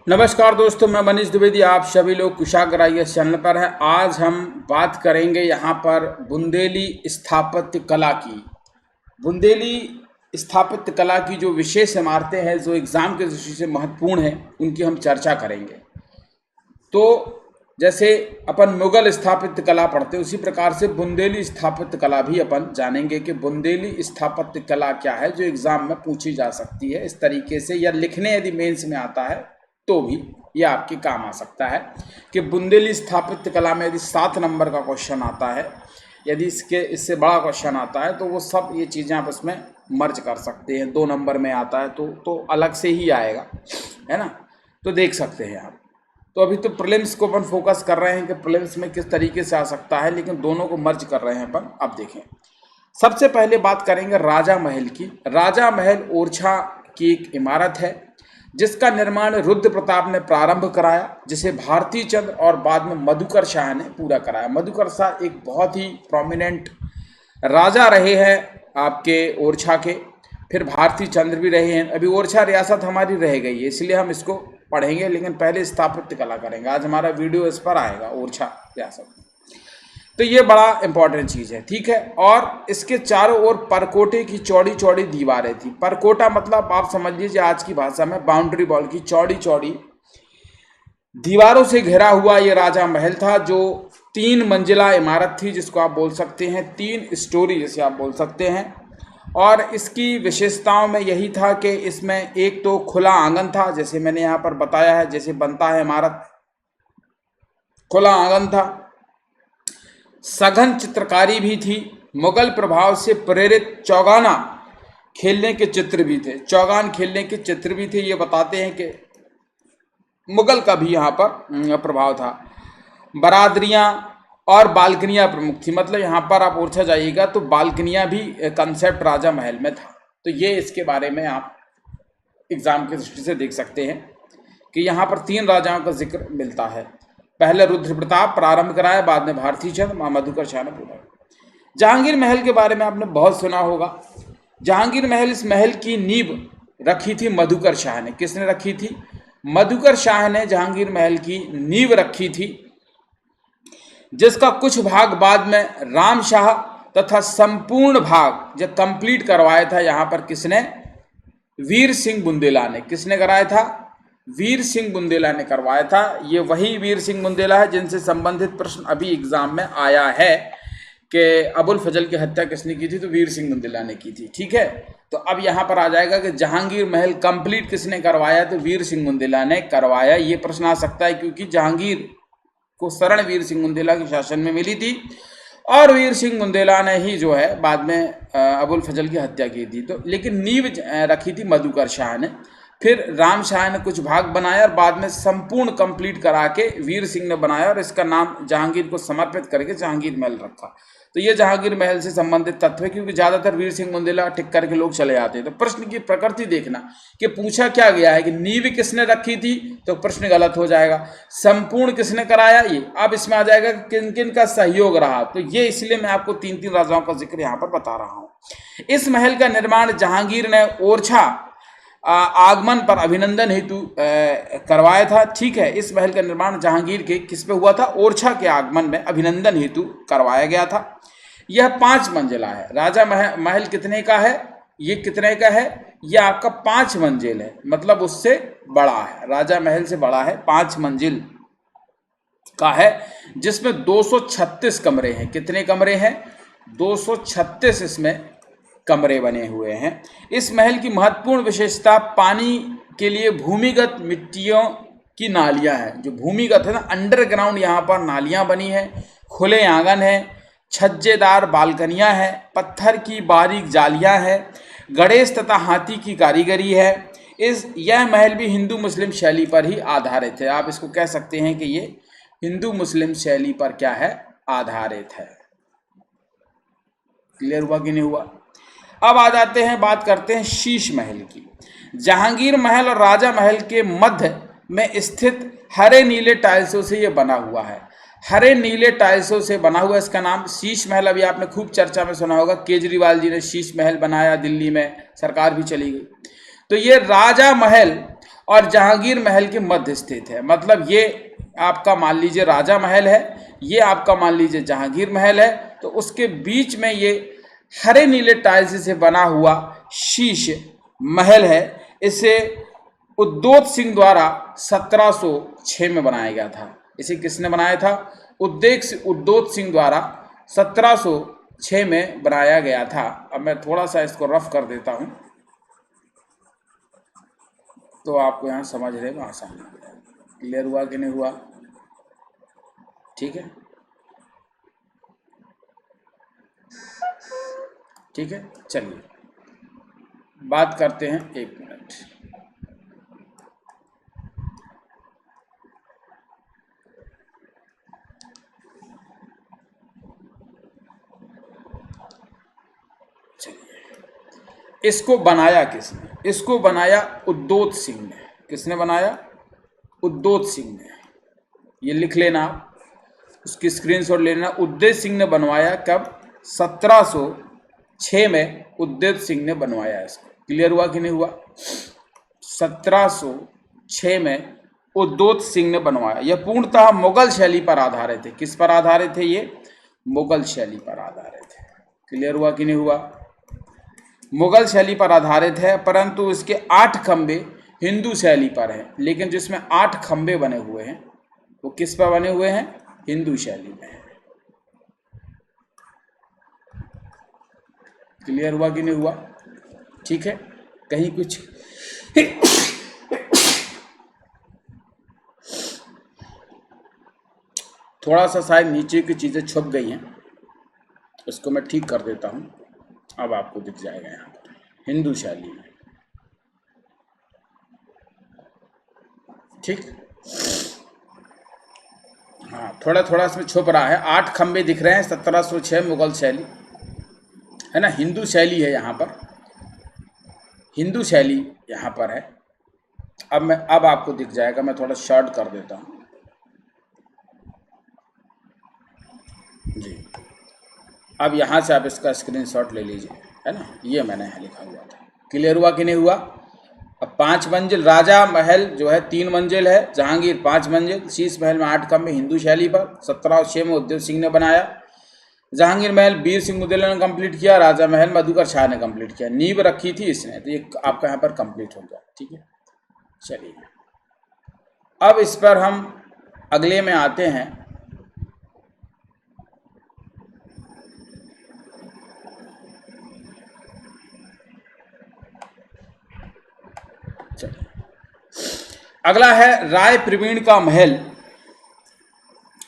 नमस्कार दोस्तों, मैं मनीष द्विवेदी। आप सभी लोग कुशाग्र इस चैनल पर हैं। आज हम बात करेंगे यहाँ पर बुंदेली स्थापत्य कला की। बुंदेली स्थापत्य कला की जो विशेष इमारतें हैं, जो एग्ज़ाम के दृष्टि से महत्वपूर्ण हैं, उनकी हम चर्चा करेंगे। तो जैसे अपन मुगल स्थापत्य कला पढ़ते, उसी प्रकार से बुंदेली स्थापत्य कला भी अपन जानेंगे कि बुंदेली स्थापत्य कला क्या है, जो एग्ज़ाम में पूछी जा सकती है इस तरीके से, या लिखने यदि मेंस में आता है तो भी यह आपके काम आ सकता है कि बुंदेली स्थापत्य कला में यदि 7 नंबर का क्वेश्चन आता है, यदि इससे बड़ा क्वेश्चन आता है, तो वो सब ये चीज़ें आप उसमें मर्ज कर सकते हैं। 2 नंबर में आता है तो अलग से ही आएगा, है ना। तो देख सकते हैं आप। तो अभी तो प्रीलिम्स को अपन फोकस कर रहे हैं कि प्रीलिम्स में किस तरीके से आ सकता है, लेकिन दोनों को मर्ज कर रहे हैं अपन। अब देखें, सबसे पहले बात करेंगे राजा महल की। राजा महल ओरछा की एक इमारत है जिसका निर्माण रुद्र प्रताप ने प्रारंभ कराया, जिसे भारती चंद्र और बाद में मधुकर शाह ने पूरा कराया। मधुकर शाह एक बहुत ही प्रोमिनेंट राजा रहे हैं आपके ओरछा के, फिर भारती चंद्र भी रहे हैं। अभी ओरछा रियासत हमारी रह गई है, इसलिए हम इसको पढ़ेंगे, लेकिन पहले स्थापत्य कला करेंगे। आज हमारा वीडियो इस पर आएगा, ओरछा रियासत। तो ये बड़ा इंपॉर्टेंट चीज़ है, ठीक है। और इसके चारों ओर परकोटे की चौड़ी चौड़ी दीवारें थी। परकोटा मतलब आप समझ लीजिए आज की भाषा में बाउंड्री वॉल की चौड़ी चौड़ी दीवारों से घिरा हुआ ये राजा महल था, जो 3 मंजिला इमारत थी, जिसको आप बोल सकते हैं 3 स्टोरी जैसे आप बोल सकते हैं। और इसकी विशेषताओं में यही था कि इसमें एक तो खुला आंगन था, जैसे मैंने यहाँ पर बताया है, जैसे बनता है इमारत, खुला आंगन था। सघन चित्रकारी भी थी। मुगल प्रभाव से प्रेरित चौगाना खेलने के चित्र भी थे। चौगान खेलने के चित्र भी थे। ये बताते हैं कि मुगल का भी यहाँ पर प्रभाव था। बरादरियाँ और बालकनियाँ प्रमुख थी। मतलब यहाँ पर आप ओरछा जाइएगा तो बालकनियाँ भी कंसेप्ट राजा महल में था। तो ये इसके बारे में आप एग्जाम की दृष्टि से देख सकते हैं कि यहाँ पर 3 राजाओं का जिक्र मिलता है। पहले रुद्र प्रताप प्रारंभ कराया, बाद में भारती चंद्र, मधुकर शाह ने पूरा। जहांगीर महल के बारे में आपने बहुत सुना होगा। जहांगीर महल, इस महल की नींव रखी थी मधुकर शाह ने। किसने रखी थी? मधुकर शाह ने जहांगीर महल की नींव रखी थी, जिसका कुछ भाग बाद में राम शाह तथा संपूर्ण भाग जब कंप्लीट करवाया था यहाँ पर किसने? वीर सिंह बुंदेला ने। किसने कराया था? वीर सिंह बुंदेला ने करवाया था। ये वही वीर सिंह बुंदेला है जिनसे संबंधित प्रश्न अभी एग्जाम में आया है कि अबुल फजल की हत्या किसने की थी? तो वीर सिंह बुंदेला ने की थी, ठीक है। तो अब यहाँ पर आ जाएगा कि जहांगीर महल कंप्लीट किसने करवाया? तो वीर सिंह बुंदेला ने करवाया। ये प्रश्न आ सकता है क्योंकि जहांगीर को शरण वीर सिंह बुंदेला के शासन में मिली थी, और वीर सिंह बुंदेला ने ही जो है बाद में अबुल फजल की हत्या की थी। तो लेकिन नींव रखी थी मधुकर शाह ने, फिर राम शाह ने कुछ भाग बनाया, और बाद में संपूर्ण कंप्लीट करा के वीर सिंह ने बनाया, और इसका नाम जहांगीर को समर्पित करके जहांगीर महल रखा। तो ये जहांगीर महल से संबंधित तत्व है, क्योंकि ज़्यादातर वीर सिंह बुंदेला टिक करके लोग चले जाते हैं। तो प्रश्न की प्रकृति देखना कि पूछा क्या गया है कि नींव किसने रखी थी, तो प्रश्न गलत हो जाएगा। संपूर्ण किसने कराया, ये अब इसमें आ जाएगा किन किन का सहयोग रहा। तो ये इसलिए मैं आपको 3 राजाओं का जिक्र यहाँ पर बता रहा हूँ। इस महल का निर्माण जहांगीर ने ओरछा आगमन पर अभिनंदन हेतु करवाया था, ठीक है। इस महल का निर्माण जहांगीर के किस पे हुआ था? ओरछा के आगमन में अभिनंदन हेतु करवाया गया था। यह 5 मंजिला है। राजा महल कितने का है? ये कितने का है? यह आपका 5 मंजिल है, मतलब उससे बड़ा है, राजा महल से बड़ा है, 5 मंजिल का है, जिसमें 236 कमरे हैं। कितने कमरे हैं? 236 इसमें कमरे बने हुए हैं। इस महल की महत्वपूर्ण विशेषता पानी के लिए भूमिगत मिट्टियों की नालियां हैं। जो भूमिगत है ना, अंडरग्राउंड यहाँ पर नालियां बनी हैं, खुले आंगन है, छज्जेदार बालकनियां हैं, पत्थर की बारीक जालियां हैं, गणेश तथा हाथी की कारीगरी है। यह महल भी हिंदू मुस्लिम शैली पर ही आधारित है। आप इसको कह सकते हैं कि ये हिंदू मुस्लिम शैली पर क्या है? आधारित है। क्लियर हुआ कि नहीं हुआ? अब आ जाते हैं, बात करते हैं शीश महल की। जहांगीर महल और राजा महल के मध्य में स्थित हरे नीले टाइल्सों से ये बना हुआ है। हरे नीले टाइल्सों से बना हुआ इसका नाम शीश महल। अभी आपने खूब चर्चा में सुना होगा, केजरीवाल जी ने शीश महल बनाया, दिल्ली में सरकार भी चली गई। तो ये राजा महल और जहांगीर महल के मध्य स्थित है। मतलब ये आपका मान लीजिए राजा महल है, ये आपका मान लीजिए जहांगीर महल है, तो उसके बीच में ये हरे नीले टाइल्स से बना हुआ शीश महल है। इसे उद्योत सिंह द्वारा 1706 में बनाया गया था। इसे किसने बनाया था? उद्योत सिंह द्वारा 1706 में बनाया गया था। अब मैं थोड़ा सा इसको रफ कर देता हूं तो आपको यहाँ समझने में आसानी हो जाएगा। क्लियर हुआ कि नहीं हुआ? ठीक है, ठीक है, चलिए बात करते हैं। 1 मिनट। चलिए, इसको बनाया किसने? इसको बनाया उद्योत सिंह ने। किसने बनाया? उद्योत सिंह ने। ये लिख लेना, उसकी स्क्रीनशॉट लेना। उद्योत सिंह ने बनवाया कब? 1706 में उद्योत सिंह ने बनवाया इसको। क्लियर हुआ कि नहीं हुआ? 1706 में उद्योत सिंह ने बनवाया। यह पूर्णतः मुगल शैली पर आधारित है। किस पर आधारित है ये? मुगल शैली पर आधारित है। क्लियर हुआ कि नहीं हुआ? मुगल शैली पर आधारित है, परंतु इसके 8 खंबे हिंदू शैली पर है। लेकिन जिसमें 8 खंबे बने हुए हैं वो किस पर बने हुए हैं? हिंदू शैली में है। क्लियर हुआ कि नहीं हुआ? ठीक है, कहीं कुछ थोड़ा सा शायद नीचे की चीजें छुप गई हैं, उसको मैं ठीक कर देता हूं। अब आपको दिख जाएगा यहाँ पर हिंदू शैली में। ठीक, हाँ, थोड़ा थोड़ा इसमें छुप रहा है। 8 खंबे दिख रहे हैं, 1706 मुगल शैली है ना, हिंदू शैली है यहाँ पर, हिंदू शैली यहाँ पर है। अब आपको दिख जाएगा। मैं थोड़ा शॉर्ट कर देता हूँ जी। अब यहाँ से आप इसका स्क्रीनशॉट ले लीजिए, है ना, ये मैंने यहाँ लिखा हुआ था। क्लियर हुआ कि नहीं हुआ? अब 5 मंजिल राजा महल जो है 3 मंजिल है, जहांगीर 5 मंजिल, शीश महल में 8 खंबे हिंदू शैली पर 1706 में उद्योत सिंह ने बनाया। जहांगीर महल वीर सिंह मुदेला ने कंप्लीट किया, राजा महल मधुकर शाह ने कंप्लीट किया। नींव रखी थी इसने, तो ये आपका यहाँ पर कंप्लीट हो गया। ठीक है, चलिए अब इस पर हम अगले में आते हैं। चलिए, अगला है राय प्रवीण का महल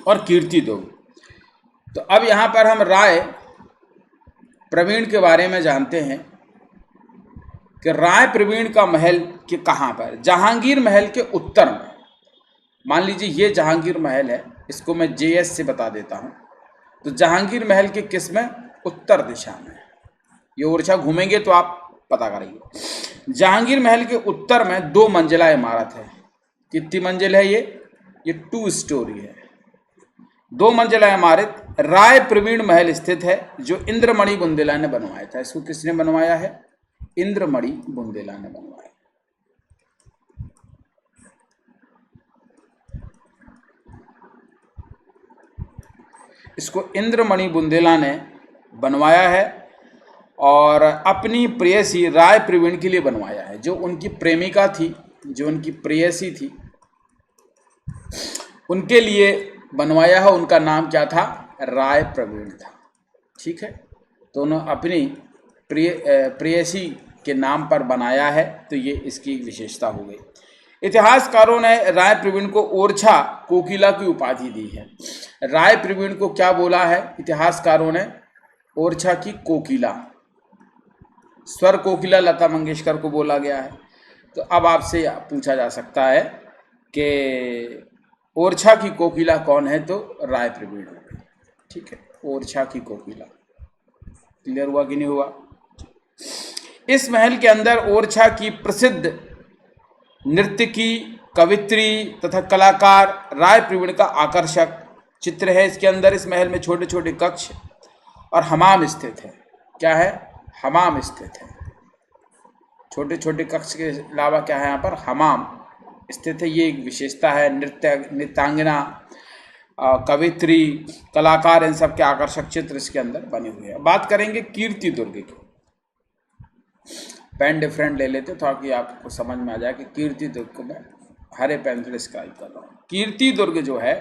और कीर्ति दुर्ग। तो अब यहां पर हम राय प्रवीण के बारे में जानते हैं कि राय प्रवीण का महल के कहां पर? जहांगीर महल के उत्तर में। मान लीजिए ये जहांगीर महल है, इसको मैं JS से बता देता हूं। तो जहांगीर महल के किस में? उत्तर दिशा में। ये ओरछा घूमेंगे तो आप पता करेंगे। जहांगीर महल के उत्तर में 2 मंजिला इमारत है। कितनी मंजिल है ये 2 स्टोरी है। 2 मंजिला इमारत राय प्रवीण महल स्थित है, जो इंद्रमणि बुंदेला ने बनवाया था। इसको किसने बनवाया है? इंद्रमणि बुंदेला ने बनवाया। इसको इंद्रमणि बुंदेला ने बनवाया है और अपनी प्रेयसी राय प्रवीण के लिए बनवाया है। जो उनकी प्रेमिका थी, जो उनकी प्रेयसी थी, उनके लिए बनवाया है। उनका नाम क्या था? राय प्रवीण था। ठीक है, तो उन्होंने अपनी प्रेयसी के नाम पर बनाया है, तो ये इसकी विशेषता हो गई। इतिहासकारों ने राय प्रवीण को ओरछा कोकिला की उपाधि दी है। राय प्रवीण को क्या बोला है इतिहासकारों ने? ओरछा की कोकिला। स्वर कोकिला लता मंगेशकर को बोला गया है। तो अब आपसे पूछा जा सकता है कि ओरछा की कोकिला कौन है? तो राय प्रवीण हो गई। ठीक है, ओरछा की कोकिला। क्लियर हुआ कि नहीं हुआ? इस महल के अंदर ओरछा की प्रसिद्ध नृत्यकी, कवित्री तथा कलाकार राय प्रवीण का आकर्षक चित्र है। इसके अंदर इस महल में छोटे छोटे कक्ष और हमाम स्थित है। क्या है? हमाम स्थित है। छोटे छोटे कक्ष के अलावा क्या है यहाँ पर? हमाम स्थित है। ये एक विशेषता है। नृत्यांगना, कवित्री, कलाकार, इन सब के आकर्षक चित्र इसके अंदर बने हुए हैं। बात करेंगे कीर्ति दुर्ग की। पेन डिफरेंट ले लेते ताकि आपको समझ में आ जाए कि कीर्ति दुर्ग को मैं हरे पेन से डिस्क्राइब कर रहा हूँ। कीर्ति दुर्ग जो है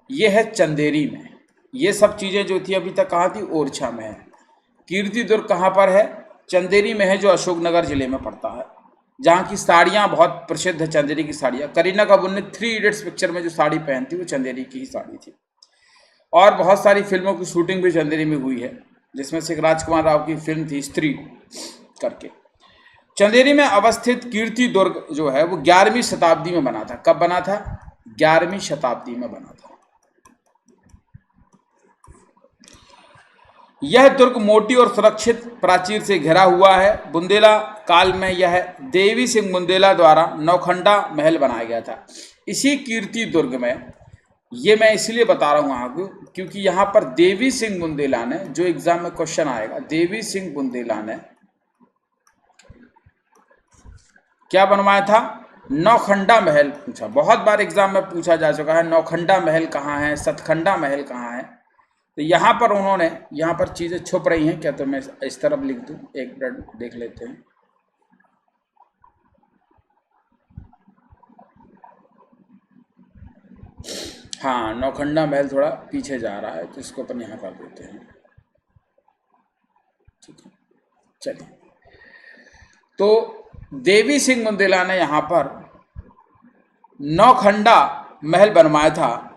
ये है चंदेरी में। ये सब चीज़ें जो थी अभी तक कहाँ थी, ओरछा में है। कीर्ति दुर्ग कहाँ पर है, चंदेरी में है, जो अशोकनगर जिले में पड़ता है, जहाँ की साड़ियाँ बहुत प्रसिद्ध है, चंदेरी की साड़ियाँ। करीना कपूर ने 3 इडियट्स पिक्चर में जो साड़ी पहनती थी वो चंदेरी की ही साड़ी थी। और बहुत सारी फिल्मों की शूटिंग भी चंदेरी में हुई है, जिसमें से एक राजकुमार राव की फिल्म थी स्त्री करके। चंदेरी में अवस्थित कीर्ति दुर्ग जो है वो 11वीं शताब्दी में बना था। कब बना था, 11वीं शताब्दी में बना था। यह दुर्ग मोटी और सुरक्षित प्राचीर से घिरा हुआ है। बुंदेला काल में यह देवी सिंह बुंदेला द्वारा नौखंडा महल बनाया गया था। इसी कीर्ति दुर्ग में, ये मैं इसलिए बता रहा हूँ आपको क्योंकि यहाँ पर देवी सिंह बुंदेला ने, जो एग्जाम में क्वेश्चन आएगा, देवी सिंह बुंदेला ने क्या बनवाया था, नौखंडा महल पूछा। बहुत बार एग्जाम में पूछा जा चुका है नौखंडा महल कहाँ है, सतखंडा महल कहाँ है। तो यहाँ पर उन्होंने, यहाँ पर चीज़ें छुप रही हैं क्या, तो मैं इस तरफ लिख दूँ, एक मिनट देख लेते हैं। हाँ, नौखंडा महल थोड़ा पीछे जा रहा है तो इसको अपन यहाँ कर देते हैं। ठीक है, चलिए। तो देवी सिंह बुंदेला ने यहाँ पर नौखंडा महल बनवाया था।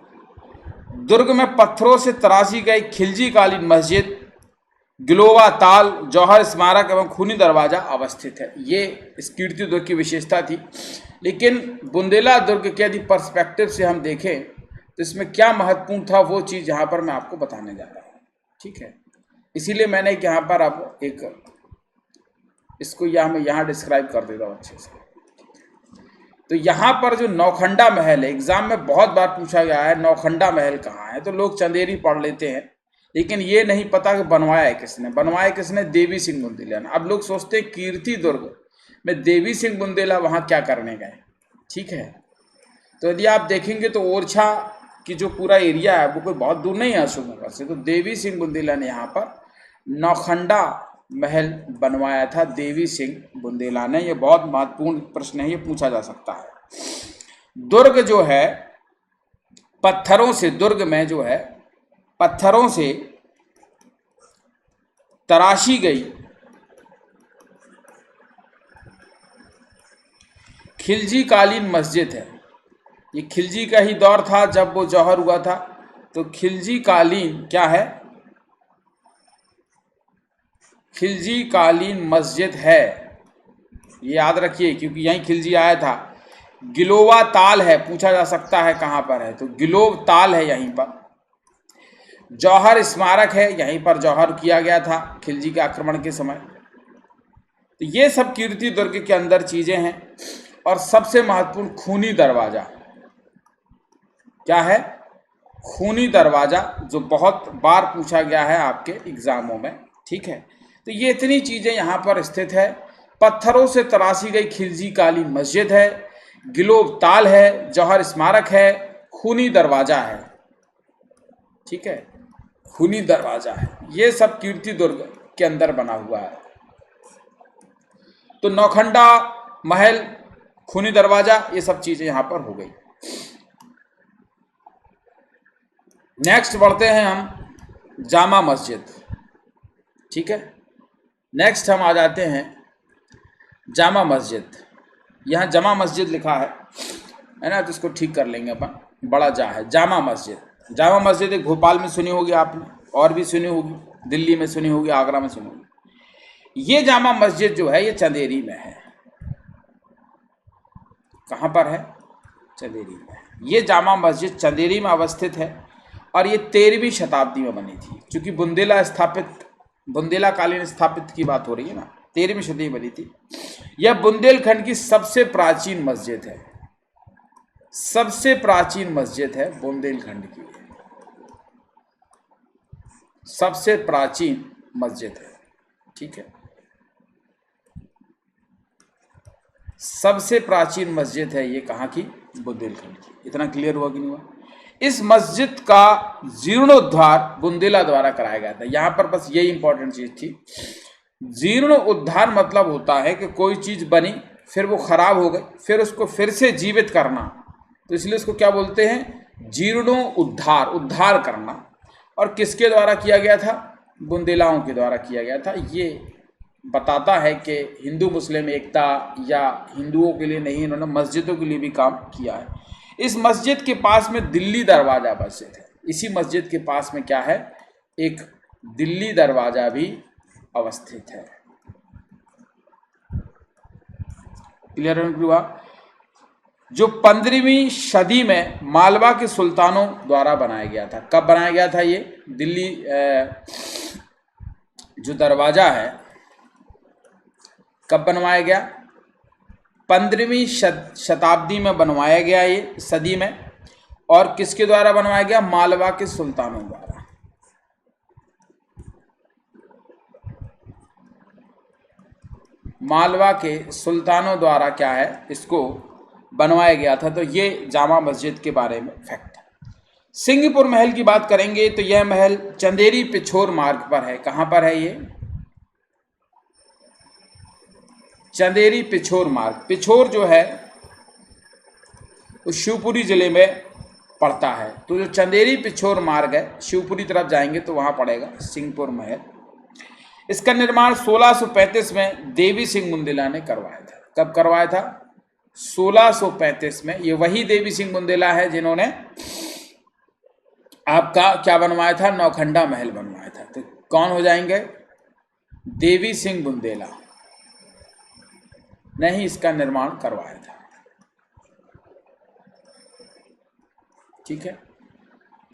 दुर्ग में पत्थरों से तराशी गई खिलजी कालीन मस्जिद, गिलोवा ताल, जौहर स्मारक एवं खूनी दरवाजा अवस्थित है। ये इस कीर्ति दुर्ग की विशेषता थी। लेकिन बुंदेला दुर्ग के यदि पर्सपेक्टिव से हम देखें तो इसमें क्या महत्वपूर्ण था, वो चीज़ यहाँ पर मैं आपको बताने जा रहा हूँ। ठीक है, इसीलिए मैंने यहाँ पर अब एक इसको यहाँ डिस्क्राइब कर देता हूँ अच्छे से। तो यहाँ पर जो नौखंडा महल है, एग्जाम में बहुत बार पूछा गया है नौखंडा महल कहाँ है, तो लोग चंदेरी पढ़ लेते हैं, लेकिन ये नहीं पता कि बनवाया है किसने। बनवाया किसने, देवी सिंह बुंदेला ने। अब लोग सोचते हैं कीर्ति दुर्ग में देवी सिंह बुंदेला वहाँ क्या करने गए। ठीक है, तो यदि आप देखेंगे तो ओरछा की जो पूरा एरिया है वो कोई बहुत दूर नहीं है अशोकनगर से। तो देवी सिंह बुंदेला ने यहाँ पर नौखंडा महल बनवाया था, देवी सिंह बुंदेला ने। ये बहुत महत्वपूर्ण प्रश्न है, ये पूछा जा सकता है। दुर्ग जो है पत्थरों से, दुर्ग में जो है पत्थरों से तराशी गई खिलजी कालीन मस्जिद है। ये खिलजी का ही दौर था जब वो जौहर हुआ था। तो खिलजी कालीन क्या है, खिलजी कालीन मस्जिद है, ये याद रखिए क्योंकि यहीं खिलजी आया था। गिलोवा ताल है, पूछा जा सकता है कहाँ पर है, तो गिलोव ताल है यहीं पर। जौहर स्मारक है, यहीं पर जौहर किया गया था खिलजी के आक्रमण के समय। तो ये सब कीर्ति दुर्ग के अंदर चीजें हैं। और सबसे महत्वपूर्ण खूनी दरवाजा क्या है, खूनी दरवाजा, जो बहुत बार पूछा गया है आपके एग्जामों में। ठीक है, तो ये इतनी चीजें यहाँ पर स्थित है। पत्थरों से तराशी गई खिलजी कालीन मस्जिद है, गिलोब ताल है, जौहर स्मारक है, खूनी दरवाजा है। ठीक है, खूनी दरवाजा है, ये सब कीर्ति दुर्ग के अंदर बना हुआ है। तो नौखंडा महल, खूनी दरवाजा, ये सब चीजें यहां पर हो गई। नेक्स्ट बढ़ते हैं हम जामा मस्जिद। ठीक है, नेक्स्ट हम आ जाते हैं जामा मस्जिद। यहाँ जामा मस्जिद लिखा है ना, तो इसको ठीक कर लेंगे अपन, बड़ा जा है जामा मस्जिद। जामा मस्जिद एक भोपाल में सुनी होगी आपने, और भी सुनी होगी, दिल्ली में सुनी होगी, आगरा में सुनी होगी। ये जामा मस्जिद जो है ये चंदेरी में है। कहाँ पर है, चंदेरी में। ये जामा मस्जिद चंदेरी में अवस्थित है और ये 13वीं शताब्दी में बनी थी। क्योंकि बुंदेलाकालीन स्थापित की बात हो रही है ना, 13वीं शताब्दी में बनी थी। यह बुंदेलखंड की सबसे प्राचीन मस्जिद है, सबसे प्राचीन मस्जिद है बुंदेलखंड की, सबसे प्राचीन मस्जिद है। ठीक है, सबसे प्राचीन मस्जिद है ये कहाँ की? बुंदेलखंड की। इतना क्लियर हुआ कि नहीं हुआ? इस मस्जिद का जीर्णोद्धार बुंदेला द्वारा कराया गया था। यहाँ पर बस यही इंपॉर्टेंट चीज थी। जीर्णोद्धार मतलब होता है कि कोई चीज बनी, फिर वो खराब हो गई, फिर उसको फिर से जीवित करना, तो इसलिए उसको क्या बोलते हैं? जीर्णोद्धार, उद्धार करना। और किसके द्वारा किया गया था? बुंदेलाओं के द्वारा किया गया था। ये बताता है कि हिंदू मुस्लिम एकता, या हिंदुओं के लिए नहीं, इन्होंने मस्जिदों के लिए भी काम किया है। इस मस्जिद के पास में दिल्ली दरवाजा मस्जिद है। इसी मस्जिद के पास में क्या है? एक दिल्ली दरवाजा भी अवस्थित है। क्लियर हुआ? जो 15वीं सदी में मालवा के सुल्तानों द्वारा बनाया गया था। कब बनाया गया था ये? दिल्ली जो दरवाजा है कब बनवाया गया? 15वीं शताब्दी में बनवाया गया ये, सदी में। और किसके द्वारा बनवाया गया? मालवा के सुल्तानों द्वारा। मालवा के सुल्तानों द्वारा क्या है, इसको बनवाया गया था। तो ये जामा मस्जिद के बारे में फैक्ट है। सिंहपुर महल की बात करेंगे तो यह महल चंदेरी पिछोर मार्ग पर है। कहां पर है ये? चंदेरी पिछोर मार्ग। पिछोर जो है वो शिवपुरी जिले में पड़ता है। तो जो चंदेरी पिछोर मार्ग है, शिवपुरी तरफ जाएंगे तो वहां पड़ेगा सिंहपुर महल। इसका निर्माण 1635 में देवी सिंह बुंदेला ने करवाया था। कब करवाया था? 1635 में। ये वही देवी सिंह बुंदेला है जिन्होंने आपका क्या बनवाया था? नौखंडा महल बनवाया था। तो कौन हो जाएंगे? देवी सिंह बुंदेला ने ही इसका निर्माण करवाया था। ठीक है।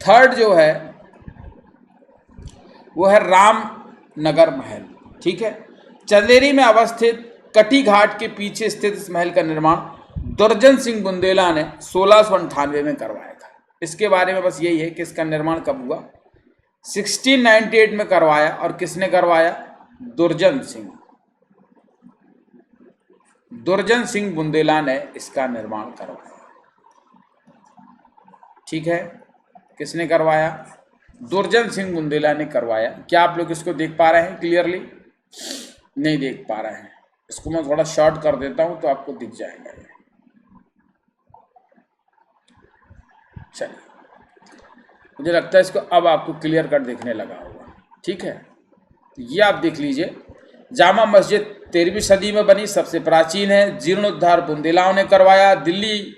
थर्ड जो है वो है रामनगर महल। ठीक है। चंदेरी में अवस्थित कटी घाट के पीछे स्थित इस महल का निर्माण दुर्जन सिंह बुंदेला ने 1698 में करवाया था। इसके बारे में बस यही है कि इसका निर्माण कब हुआ? 1698 में करवाया। और किसने करवाया? दुर्जन सिंह। दुर्जन सिंह बुंदेला ने इसका निर्माण करवाया। ठीक है। किसने करवाया? दुर्जन सिंह बुंदेला ने करवाया। क्या आप लोग इसको देख पा रहे हैं क्लियरली? नहीं देख पा रहे हैं। इसको मैं थोड़ा शॉर्ट कर देता हूं तो आपको दिख जाएगा। चलिए, मुझे लगता है इसको अब आपको क्लियर कट देखने लगा होगा। ठीक है। ये आप देख लीजिए। जामा मस्जिद 13वीं सदी में बनी, सबसे प्राचीन है। जीर्णोद्धार बुंदेलाओं ने करवाया। दिल्ली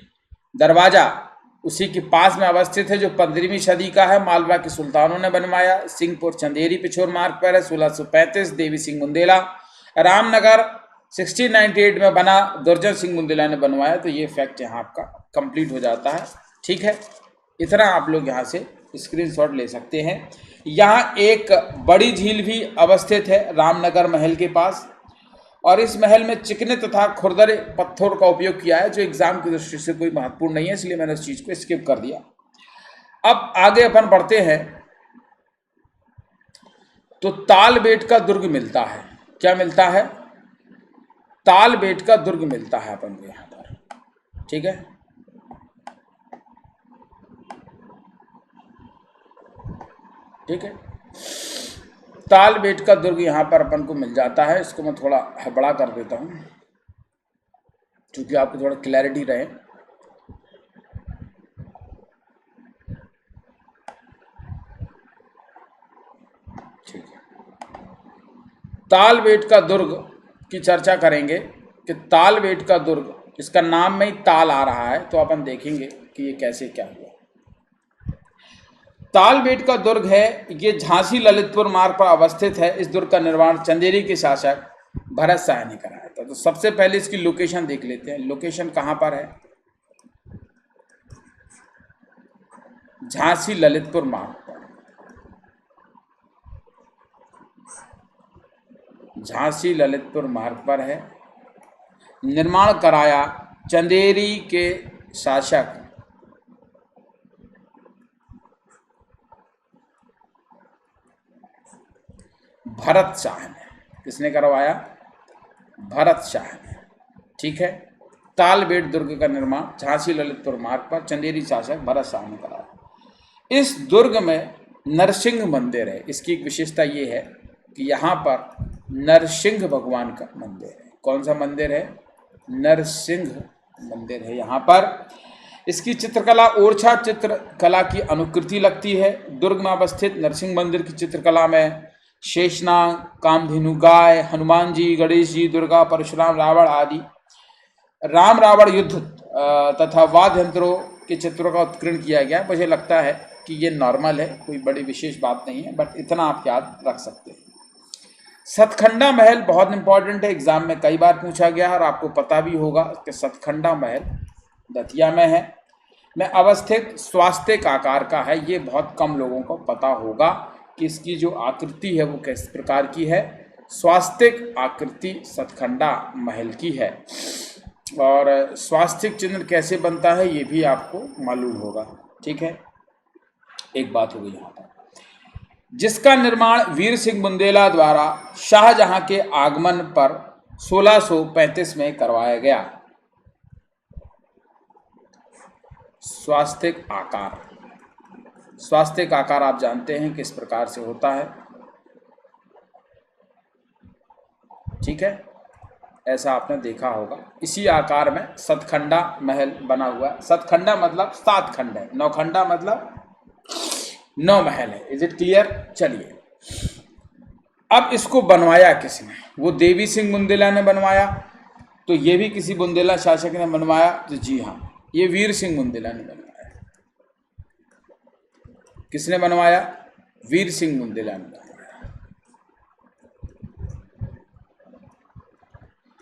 दरवाजा उसी के पास में अवस्थित है जो 15वीं सदी का है। मालवा के सुल्तानों ने बनवाया। सिंहपुर चंदेरी पिछोर मार्ग पर है। 1635 देवी सिंह बुंदेला। रामनगर 1698 में बना, दुर्जन सिंह बुंदेला ने बनवाया। तो ये फैक्ट यहाँ आपका कंप्लीट हो जाता है। ठीक है। इतना आप लोग यहाँ से स्क्रीनशॉट ले सकते हैं। यहाँ एक बड़ी झील भी अवस्थित है रामनगर महल के पास। और इस महल में चिकने तथा खुरदरे पत्थर का उपयोग किया है, जो एग्जाम की दृष्टि से कोई महत्वपूर्ण नहीं है, इसलिए मैंने उस चीज को स्किप कर दिया। अब आगे अपन बढ़ते हैं। तो तालबेट का दुर्ग मिलता है। क्या मिलता है? तालबेट का दुर्ग मिलता है अपन को यहाँ पर। ठीक है। ठीक है। तालबेट का दुर्ग यहाँ पर अपन को मिल जाता है। इसको मैं थोड़ा बड़ा कर देता हूँ क्योंकि आपको थोड़ा क्लैरिटी रहे। ठीक है। तालबेट का दुर्ग की चर्चा करेंगे कि तालबेट का दुर्ग, इसका नाम में ही ताल आ रहा है, तो अपन देखेंगे कि ये कैसे क्या हुआ। तालबेट का दुर्ग है, ये झांसी ललितपुर मार्ग पर अवस्थित है। इस दुर्ग का निर्माण चंदेरी के शासक भरत शाह ने कराया था। तो सबसे पहले इसकी लोकेशन देख लेते हैं। लोकेशन कहां पर है? झांसी ललितपुर मार्ग पर। झांसी ललितपुर मार्ग पर है। निर्माण कराया चंदेरी के शासक भरत शाह ने। किसने करवाया? भरत शाह ने। ठीक है। तालबेट दुर्ग का निर्माण झांसी ललितपुर मार्ग पर चंदेरी शासक भरत शाह ने कराया। इस दुर्ग में नरसिंह मंदिर है। इसकी एक विशेषता ये है कि यहाँ पर नरसिंह भगवान का मंदिर है। कौन सा मंदिर है? नरसिंह मंदिर है यहाँ पर। इसकी चित्रकला ओरछा चित्रकला की अनुकृति लगती है। दुर्ग में अवस्थित नरसिंह मंदिर की चित्रकला में शेषनाग, कामधेनु गाय, हनुमान जी, गणेश जी, दुर्गा, परशुराम, रावण आदि राम रावण युद्ध तथा वाद्य यंत्रों के चित्रों का उत्कीर्ण किया गया। मुझे लगता है कि ये नॉर्मल है, कोई बड़ी विशेष बात नहीं है, बट इतना आप याद रख सकते हैं। सतखंडा महल बहुत इंपॉर्टेंट है, एग्जाम में कई बार पूछा गया और आपको पता भी होगा कि सतखंडा महल दतिया में है, में अवस्थित स्वास्तिक आकार का है। ये बहुत कम लोगों को पता होगा कि इसकी जो आकृति है वो किस प्रकार की है। स्वास्तिक आकृति सतखंडा महल की है। और स्वास्तिक चिन्ह कैसे बनता है ये भी आपको मालूम होगा। ठीक है, एक बात हो गई यहाँ पर, जिसका निर्माण वीर सिंह बुंदेला द्वारा शाहजहां के आगमन पर 1635 में करवाया गया। स्वास्तिक आकार, स्वास्तिक आकार आप जानते हैं किस प्रकार से होता है। ठीक है, ऐसा आपने देखा होगा। इसी आकार में सतखंडा महल बना हुआ है। सतखंडा मतलब 7 खंड है, नौखंडा मतलब 9 महल है। Is it clear? चलिए, अब इसको बनवाया किसने? वो देवी सिंह बुंदेला ने बनवाया। तो ये भी किसी बुंदेला शासक ने बनवाया? तो जी हाँ, ये वीर सिंह बुंदेला ने बनवाया। किसने बनवाया? वीर सिंह बुंदेला ने बनवाया।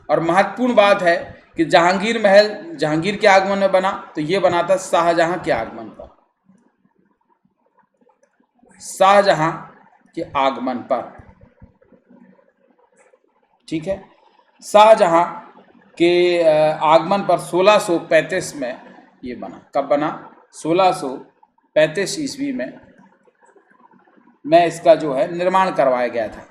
और महत्वपूर्ण बात है कि जहांगीर महल जहांगीर के आगमन में बना, तो ये बना था शाहजहां के आगमन पर। शाहजहां के आगमन पर, ठीक है, शाहजहां के आगमन पर 1635 में ये बना। कब बना? 1635 ईस्वी में इसका जो है निर्माण करवाया गया था।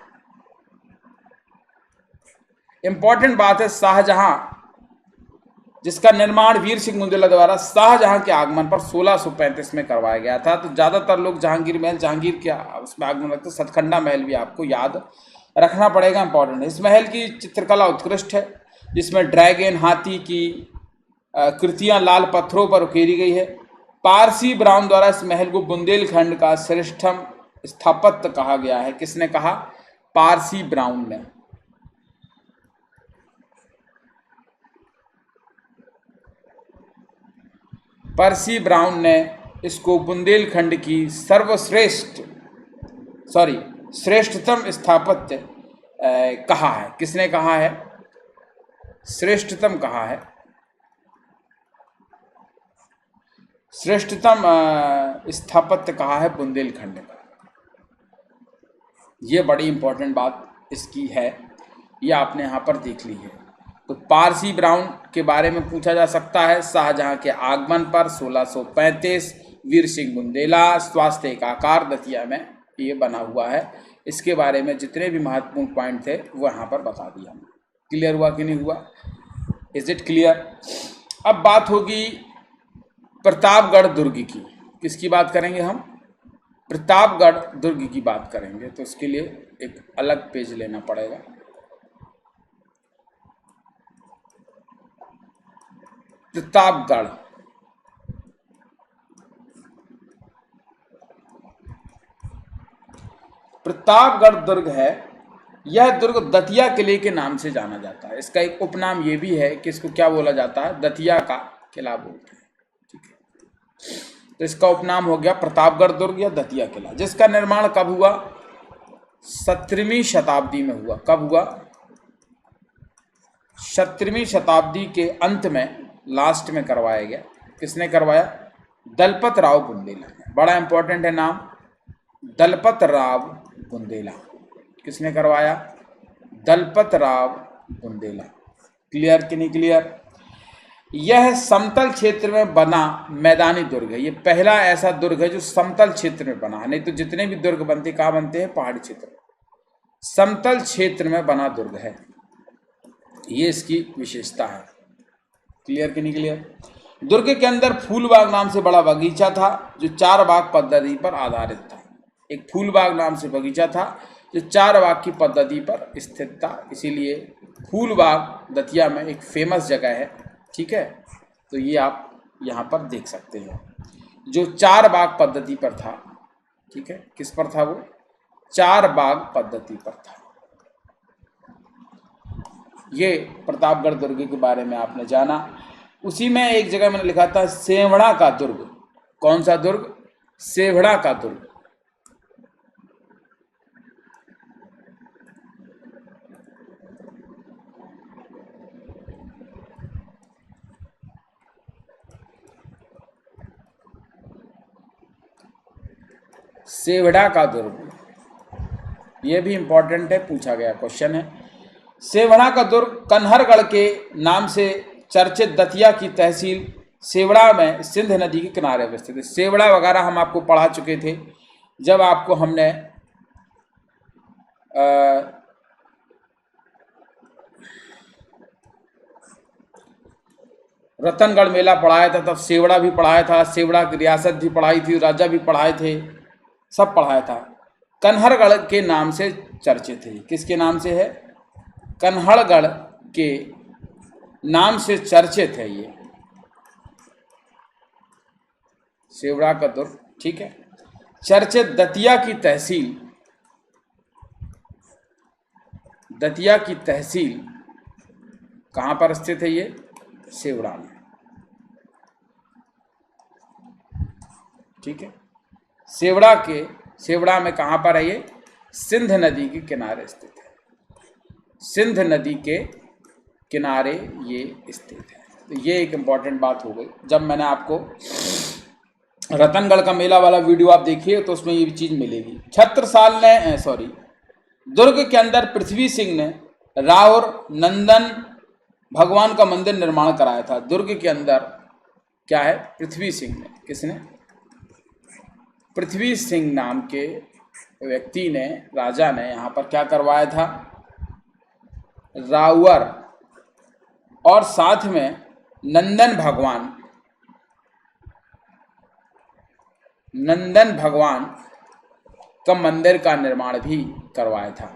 इंपॉर्टेंट बात है, शाहजहां जिसका निर्माण वीर सिंह बुंदेला द्वारा शाहजहां के आगमन पर 1635 में करवाया गया था। तो ज़्यादातर लोग जहांगीर महल, जहांगीर के उसमें आगमन रखते, सतखंडा महल भी आपको याद रखना पड़ेगा, इंपॉर्टेंट है। इस महल की चित्रकला उत्कृष्ट है, जिसमें ड्रैगन, हाथी की कृतियां लाल पत्थरों पर उकेरी गई है। पारसी ब्राउन द्वारा इस महल को बुंदेलखंड का श्रेष्ठतम स्थापत्य कहा गया है। किसने कहा? पारसी ब्राउन ने। पर्सी ब्राउन ने इसको बुंदेलखंड की श्रेष्ठतम स्थापत्य कहा है। किसने कहा है? श्रेष्ठतम कहा है। श्रेष्ठतम स्थापत्य कहा है बुंदेलखंड का। ये बड़ी इंपॉर्टेंट बात इसकी है, ये आपने यहाँ पर देख ली है। तो पारसी ब्राउन के बारे में पूछा जा सकता है। शाहजहां के आगमन पर 1635, वीर सिंह बुंदेला, स्वास्तिक आकार दतिया में ये बना हुआ है। इसके बारे में जितने भी महत्वपूर्ण पॉइंट थे वो यहाँ पर बता दिया। क्लियर हुआ कि नहीं हुआ? Is it clear? अब बात होगी प्रतापगढ़ दुर्ग की। किसकी बात करेंगे हम? प्रतापगढ़ दुर्ग की बात करेंगे। तो इसके लिए एक अलग पेज लेना पड़ेगा। प्रतापगढ़, प्रतापगढ़ दुर्ग है। यह दुर्ग दतिया किले के नाम से जाना जाता है। इसका एक उपनाम ये भी है कि इसको क्या बोला जाता है? दतिया का किला बोलते हैं। ठीक है, तो इसका उपनाम हो गया प्रतापगढ़ दुर्ग या दतिया किला, जिसका निर्माण कब हुआ? 17वीं शताब्दी में हुआ। कब हुआ? 17वीं शताब्दी के अंत में, लास्ट में करवाया गया। किसने करवाया? दलपत राव बुंदेला ने। बड़ा इंपॉर्टेंट है नाम, दलपत राव बुंदेला। किसने करवाया? दलपत राव बुंदेला। क्लियर कि नहीं क्लियर? यह समतल क्षेत्र में बना मैदानी दुर्ग है। ये पहला ऐसा दुर्ग है जो समतल क्षेत्र में बना है। नहीं तो जितने भी दुर्ग बनते कहाँ बनते हैं? पहाड़ी क्षेत्र में। समतल क्षेत्र में बना दुर्ग है, ये इसकी विशेषता है। क्लियर कि नहीं क्लियर? दुर्ग के अंदर फूलबाग नाम से बड़ा बगीचा था जो 4 बाग पद्धति पर आधारित था। एक फूलबाग नाम से बगीचा था जो 4 बाग की पद्धति पर स्थित था, इसीलिए फूलबाग दतिया में एक फेमस जगह है। ठीक है, तो ये आप यहाँ पर देख सकते हैं, जो 4 बाग पद्धति पर था। ठीक है, किस पर था वो? 4 बाग पद्धति पर था। ये प्रतापगढ़ दुर्ग के बारे में आपने जाना। उसी में एक जगह मैंने लिखा था सेवढ़ा का दुर्ग। कौन सा दुर्ग? सेवढ़ा का दुर्ग। सेवढ़ा का दुर्ग, ये भी इंपॉर्टेंट है, पूछा गया क्वेश्चन है। सेवढ़ा का दुर्ग कन्हरगढ़ के नाम से चर्चित दतिया की तहसील सेवढ़ा में सिंध नदी के किनारे पर स्थित है। सेवढ़ा वगैरह हम आपको पढ़ा चुके थे जब आपको हमने रतनगढ़ मेला पढ़ाया था, तब सेवढ़ा भी पढ़ाया था, सेवढ़ा की रियासत भी पढ़ाई थी, राजा भी पढ़ाए थे, सब पढ़ाया था। कन्हरगढ़ के नाम से चर्चित है। किसके नाम से है? कन्हरगढ़ के नाम से चर्चित है ये सेवढ़ा का दुर्ग। ठीक है, चर्चित दतिया की तहसील, दतिया की तहसील कहाँ पर स्थित है? ये सेवढ़ा में। ठीक है, सेवढ़ा में कहाँ पर है ये? सिंध नदी के किनारे स्थित है। सिंध नदी के किनारे ये स्थित है। तो ये एक इम्पॉर्टेंट बात हो गई। जब मैंने आपको रतनगढ़ का मेला वाला वीडियो आप देखिए तो उसमें ये चीज़ मिलेगी। छत्रसाल ने दुर्ग के अंदर पृथ्वी सिंह ने राउर नंदन भगवान का मंदिर निर्माण कराया था। दुर्ग के अंदर क्या है? पृथ्वी सिंह ने। किसने? पृथ्वी सिंह नाम के व्यक्ति ने, राजा ने यहाँ पर क्या करवाया था? राउर और साथ में नंदन भगवान का मंदिर का निर्माण भी करवाया था।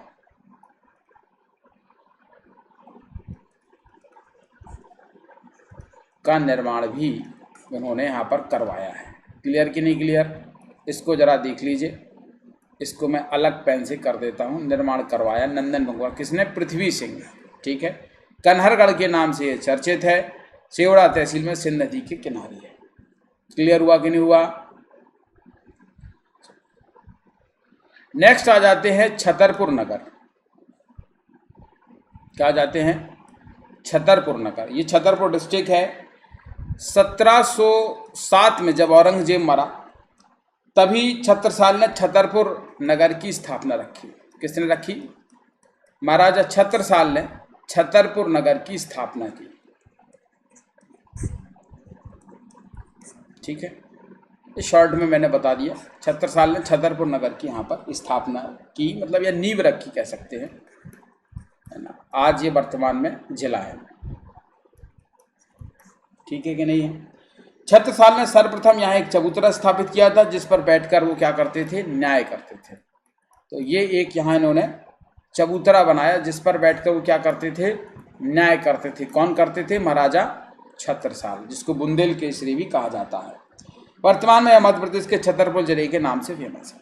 का निर्माण भी उन्होंने यहाँ पर करवाया है। क्लियर कि नहीं क्लियर? इसको जरा देख लीजिए। इसको मैं अलग पेन से कर देता हूँ। निर्माण करवाया नंदन भगवान, किसने? पृथ्वी सिंह। ठीक है, कन्हरगढ़ के नाम से ये चर्चित है। सेवढ़ा तहसील में सिंध नदी के किनारे है। क्लियर हुआ कि नहीं हुआ? नेक्स्ट आ जाते हैं छतरपुर नगर। क्या जाते हैं? छतरपुर नगर। ये छतरपुर डिस्ट्रिक्ट है। 1707 में जब औरंगजेब मरा तभी छत्रसाल ने छतरपुर नगर की स्थापना रखी। किसने रखी? महाराजा छत्रसाल ने छतरपुर नगर की स्थापना की। ठीक है, इस शॉर्ट में मैंने बता दिया। छत्रसाल ने छतरपुर नगर की यहाँ पर स्थापना की, मतलब यह नींव रखी कह सकते हैं, है ना। आज ये वर्तमान में जिला है। ठीक है कि नहीं है? छत्रसाल ने सर्वप्रथम यहाँ एक चबूतरा स्थापित किया था जिस पर बैठकर वो क्या करते थे? न्याय करते थे। तो ये एक यहाँ इन्होंने चबूतरा बनाया जिस पर बैठकर वो क्या करते थे? न्याय करते थे। कौन करते थे? महाराजा छत्रसाल, जिसको बुंदेल केसरी भी कहा जाता है। वर्तमान में मध्य प्रदेश के छतरपुर जिले के नाम से फेमस है।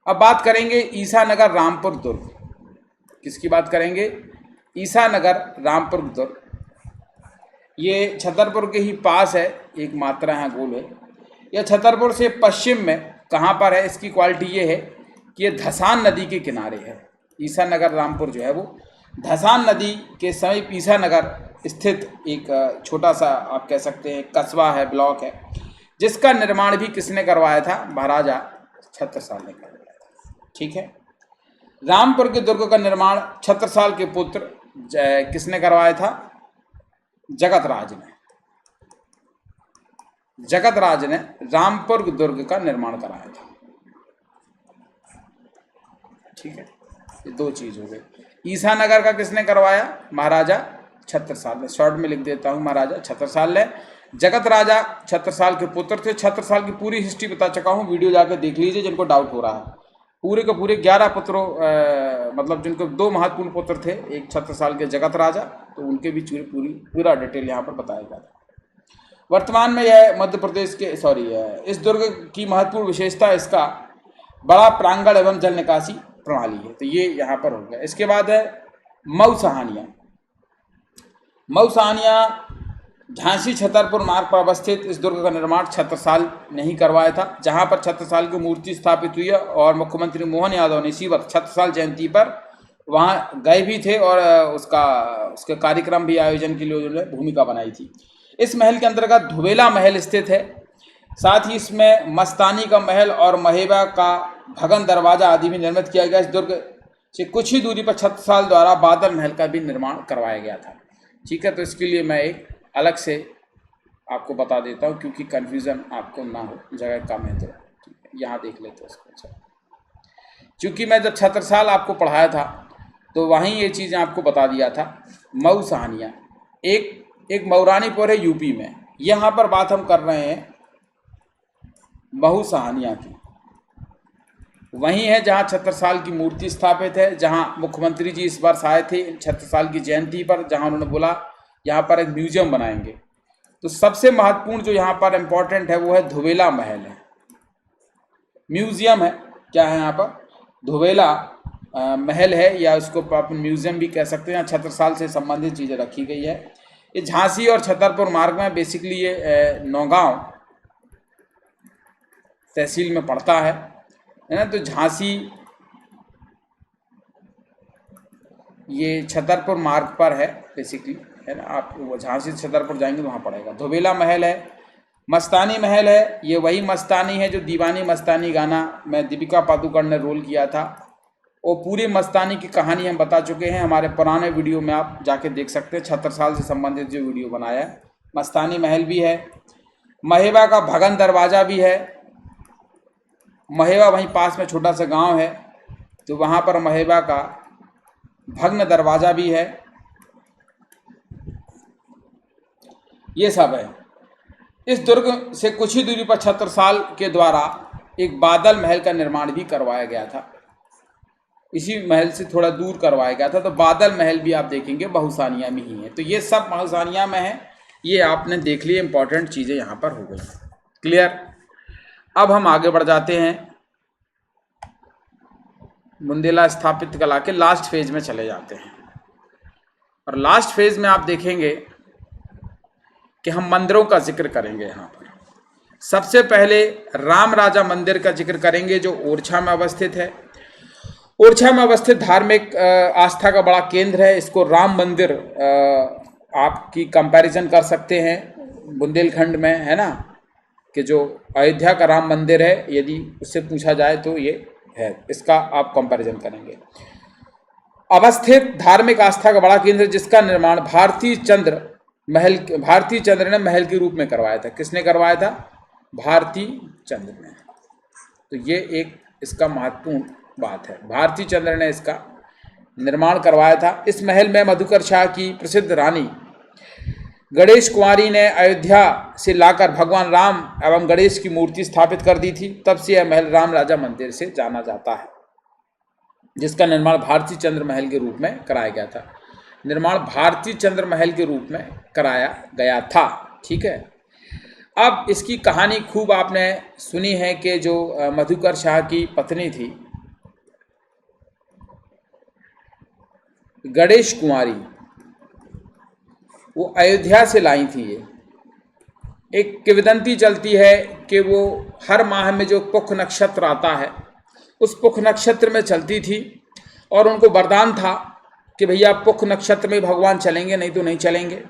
अब बात करेंगे ईसानगर रामपुर दुर्ग। किसकी बात करेंगे? ईसानगर रामपुर दुर्ग। ये छतरपुर के ही पास है, एक मात्रा है गोल है। यह छतरपुर से पश्चिम में कहाँ पर है? इसकी क्वालिटी ये है कि ये धसान नदी के किनारे है। ईसानगर रामपुर जो है वो धसान नदी के समीप ईसानगर स्थित एक छोटा सा आप कह सकते हैं कस्बा है, ब्लॉक है, जिसका निर्माण भी किसने करवाया था? महाराजा छत्रसाल ने करवाया था। ठीक है, रामपुर के दुर्ग का निर्माण छत्रसाल के पुत्र किसने करवाया था? जगतराज ने। जगतराज ने रामपुर दुर्ग का निर्माण कराया था। ठीक है, ये दो चीज हो गई। ईसानगर का किसने करवाया? महाराजा छत्रसाल ने, शॉर्ट में लिख देता हूँ, महाराजा छत्रसाल ने। जगत राजा छत्रसाल के पुत्र थे। छत्रसाल की पूरी हिस्ट्री बता चुका हूँ, वीडियो जाकर देख लीजिए जिनको डाउट हो रहा है। पूरे के पूरे 11 पुत्रों मतलब जिनको 2 महत्वपूर्ण पुत्र थे, एक छत्रसाल के जगत राजा, तो उनके भी पूरा डिटेल यहाँ पर बताया गया था। वर्तमान में यह मध्य प्रदेश के इस दुर्ग की महत्वपूर्ण विशेषता इसका बड़ा प्रांगण एवं जल निकासी प्रणाली है। तो ये यहाँ पर हो गया। इसके बाद है मऊ सहानियाँ। मऊ सहानियाँ झांसी छतरपुर मार्ग पर अवस्थित इस दुर्ग का निर्माण छत्रसाल ने ही करवाया था, जहां पर छत्रसाल की मूर्ति स्थापित हुई है और मुख्यमंत्री मोहन यादव ने इसी वर्ष छत्रसाल जयंती पर वहां गए भी थे और उसके कार्यक्रम भी आयोजन के लिए उन्होंने भूमिका बनाई थी। इस महल के अंतर्गत धुबेला महल स्थित है, साथ ही इसमें मस्तानी का महल और महेबा का भगन दरवाजा आदि भी निर्मित किया गया। इस दुर्ग से कुछ ही दूरी पर छत्रसाल द्वारा बादल महल का भी निर्माण करवाया गया था। ठीक है, तो इसके लिए मैं एक अलग से आपको बता देता हूँ क्योंकि कन्फ्यूज़न आपको ना हो, जगह कम है तो यहाँ देख लेते हैं उसको। अच्छा, क्योंकि मैं जब छत्रसाल आपको पढ़ाया था तो वहीं ये चीज़ें आपको बता दिया था। मऊ सहानियाँ एक मऊरानीपुर है यूपी में, यहाँ पर बात हम कर रहे हैं मऊ सहानियाँ की। वहीं है जहाँ छत्रसाल की मूर्ति स्थापित है, जहाँ मुख्यमंत्री जी इस वर्ष आए थे छत्रसाल की जयंती पर, जहाँ उन्होंने बोला यहाँ पर एक म्यूजियम बनाएंगे। तो सबसे महत्वपूर्ण जो यहाँ पर इम्पोर्टेंट है वो है धुबेला महल है, म्यूजियम है। क्या है यहाँ पर? धुबेला महल है, या उसको आप म्यूजियम भी कह सकते हैं। छत्रसाल से संबंधित चीज़ें रखी गई है। ये झांसी और छतरपुर मार्ग में बेसिकली ये नौगांव तहसील में पड़ता है ना। तो झांसी ये छतरपुर मार्ग पर है बेसिकली, है ना। आप वो झांसी से छतरपुर जाएंगे तो वहाँ पड़ेगा। धुबेला महल है। मस्तानी महल है, ये वही मस्तानी है जो दीवानी मस्तानी गाना में दीपिका पादुकोण ने रोल किया था। वो पूरी मस्तानी की कहानी हम बता चुके हैं हमारे पुराने वीडियो में, आप जाके देख सकते हैं। छत्रसाल से संबंधित जो वीडियो बनाया है। मस्तानी महल भी है। महेबा का भगन दरवाज़ा भी है। महेबा वहीं पास में छोटा सा गांव है, तो वहाँ पर महेबा का भग्न दरवाज़ा भी है। ये सब है। इस दुर्ग से कुछ ही दूरी पर छत्रसाल के द्वारा एक बादल महल का निर्माण भी करवाया गया था। इसी महल से थोड़ा दूर करवाया गया था। तो बादल महल भी आप देखेंगे बहुसानिया में ही है। तो ये सब बहुसानिया में है। ये आपने देख लिए, इंपॉर्टेंट चीज़ें यहाँ पर हो गई। क्लियर। अब हम आगे बढ़ जाते हैं, बुंदेला स्थापित कला के लास्ट फेज में चले जाते हैं। और लास्ट फेज में आप देखेंगे कि हम मंदिरों का जिक्र करेंगे। यहाँ पर सबसे पहले राम राजा मंदिर का जिक्र करेंगे जो ओरछा में अवस्थित है। ओरछा में अवस्थित धार्मिक आस्था का बड़ा केंद्र है। इसको राम मंदिर आपकी कंपैरिजन कर सकते हैं बुंदेलखंड में, है ना, कि जो अयोध्या का राम मंदिर है, यदि उससे पूछा जाए तो ये है। इसका आप कंपैरिजन करेंगे। अवस्थित धार्मिक आस्था का बड़ा केंद्र जिसका निर्माण भारती चंद्र ने महल के रूप में करवाया था। किसने करवाया था? भारती चंद्र ने। तो ये एक इसका महत्वपूर्ण बात है। भारती चंद्र ने इसका निर्माण करवाया था। इस महल में मधुकर शाह की प्रसिद्ध रानी गणेश कुंवारी ने अयोध्या से लाकर भगवान राम एवं गणेश की मूर्ति स्थापित कर दी थी। तब से यह महल राम राजा मंदिर से जाना जाता है, जिसका निर्माण भारती चंद्र महल के रूप में कराया गया था। निर्माण भारती चंद्र महल के रूप में कराया गया था। ठीक है। अब इसकी कहानी खूब आपने सुनी है कि जो मधुकर शाह की पत्नी थी गणेश कुंवारी, वो अयोध्या से लाई थी। ये एक किंवदंती चलती है कि वो हर माह में जो पुख नक्षत्र आता है उस पुख नक्षत्र में चलती थी और उनको वरदान था कि भैया पुख नक्षत्र में भगवान चलेंगे, नहीं तो नहीं चलेंगे।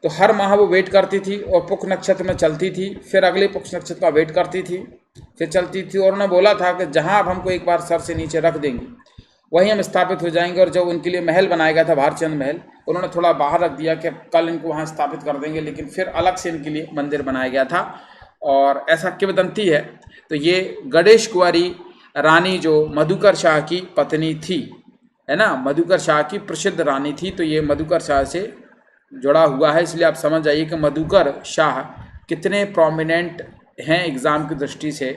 तो हर माह वो वेट करती थी और पुख नक्षत्र में चलती थी, फिर अगले पुख नक्षत्र का वेट करती थी, फिर चलती थी। और उन्होंने बोला था कि जहाँ आप हमको एक बार सर से नीचे रख देंगी वहीं हम स्थापित हो जाएंगे। और जब उनके लिए महल बनाया गया था भारतचंद्र महल, उन्होंने थोड़ा बाहर रख दिया कि कल इनको वहाँ स्थापित कर देंगे, लेकिन फिर अलग से इनके लिए मंदिर बनाया गया था। और ऐसा किंवदंती है। तो ये गणेश कुंवारी रानी जो मधुकर शाह की पत्नी थी, है ना, मधुकर शाह की प्रसिद्ध रानी थी। तो ये मधुकर शाह से जुड़ा हुआ है, इसलिए आप समझ जाइए कि मधुकर शाह कितने प्रोमिनेंट हैं एग्जाम की दृष्टि से।